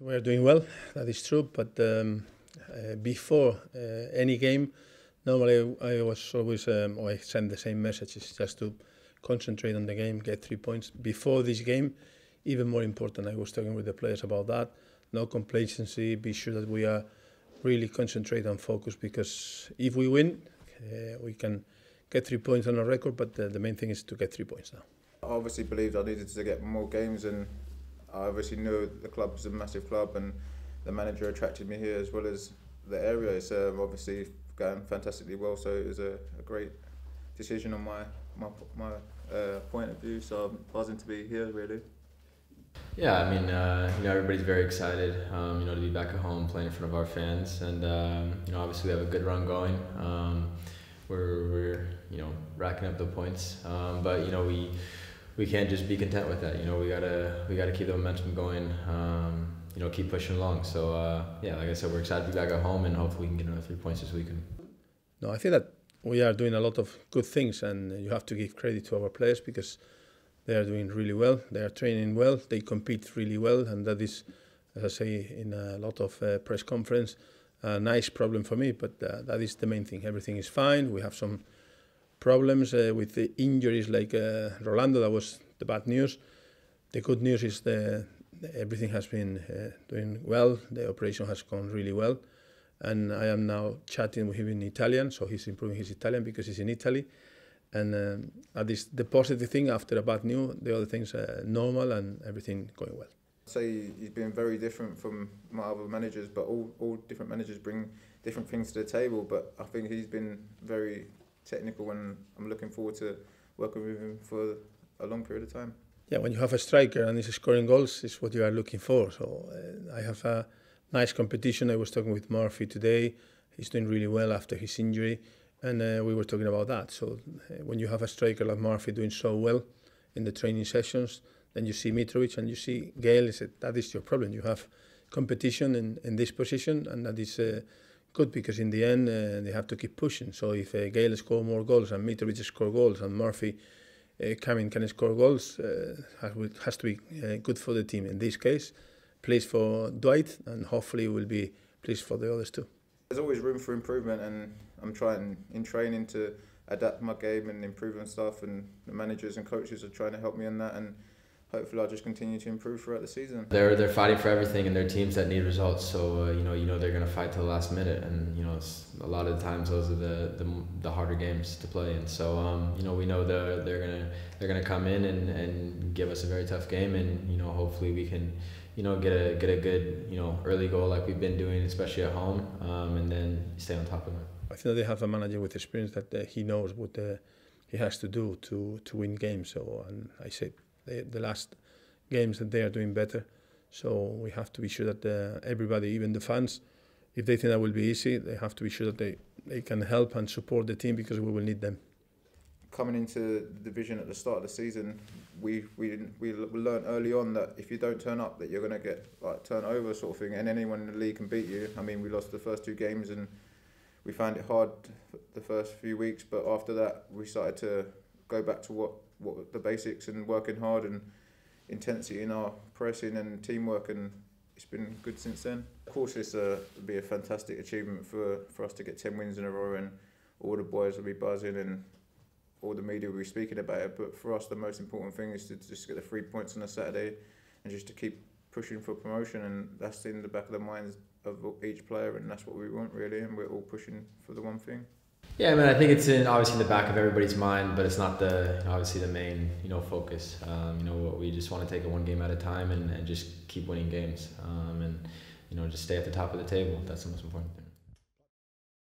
We are doing well, that is true, but before any game, normally I was always, I send the same messages just to concentrate on the game, get 3 points. Before this game, even more important, I was talking with the players about that. No complacency, be sure that we are really concentrate and focus, because if we win, we can get 3 points on our record, but the main thing is to get 3 points now. I obviously believed I needed to get more games, and I obviously knew the club was a massive club and the manager attracted me here, as well as the area. It's obviously going fantastically well, so it was a great decision on my point of view, so I'm buzzing to be here, really. Yeah, I mean, everybody's very excited, to be back at home playing in front of our fans, and obviously we have a good run going. We're racking up the points, but we can't just be content with that. We gotta keep the momentum going. Keep pushing along. So like I said, we're excited to be back at home, and hopefully we can get another 3 points this weekend. No, I think that we are doing a lot of good things, and you have to give credit to our players because they are doing really well. They are training well. They compete really well, and that is, as I say in a lot of press conference, a nice problem for me. But that is the main thing. Everything is fine. We have some problems with the injuries, like Rolando. That was the bad news. The good news is everything has been doing well. The operation has gone really well, and I am now chatting with him in Italian, so he's improving his Italian because he's in Italy. And that is the positive thing after a bad news. The other things are normal and everything going well. I'd say he's been very different from my other managers, but all different managers bring different things to the table. But I think he's been very technical, and I'm looking forward to working with him for a long period of time. Yeah, when you have a striker and he's scoring goals, it's what you are looking for. So I have a nice competition. I was talking with Murphy today. He's doing really well after his injury, and we were talking about that. So when you have a striker like Murphy doing so well in the training sessions, then you see Mitrovic and you see Gayle. That is your problem. You have competition in this position, and that is good, because in the end they have to keep pushing. So if Gayle scores more goals and Mitrovic scores goals and Murphy can score goals, has to be good for the team. In this case, pleased for Dwight, and hopefully will be pleased for the others too. There's always room for improvement, and I'm trying in training to adapt my game and improve on stuff, and the managers and coaches are trying to help me on that, and hopefully I'll just continue to improve throughout the season. They're fighting for everything, and they're teams that need results. So they're going to fight till the last minute, and a lot of the times those are the harder games to play in. So we know they're gonna come in and give us a very tough game, and hopefully we can get a good early goal like we've been doing, especially at home, and then stay on top of it. I think that they have a manager with experience that he knows what he has to do to win games. So, and I say the last games that they are doing better. So we have to be sure that everybody, even the fans, if they think that will be easy, they have to be sure that they can help and support the team, because we will need them. Coming into the division at the start of the season, we learned early on that if you don't turn up, that you're going to get turned over sort of thing, and anyone in the league can beat you. I mean, we lost the first 2 games and we found it hard the first few weeks, but after that we started to go back to what the basics, and working hard and intensity in our pressing and teamwork, and it's been good since then. Of course, this would be a fantastic achievement for us to get 10 wins in a row, and all the boys will be buzzing and all the media will be speaking about it. But for us, the most important thing is to just get the 3 points on a Saturday and just to keep pushing for promotion, and that's in the back of the minds of each player, and that's what we want really, and we're all pushing for the one thing. Yeah, I mean, I think it's obviously in the back of everybody's mind, but it's not obviously the main focus. We just want to take it one game at a time and just keep winning games, and just stay at the top of the table. That's the most important thing.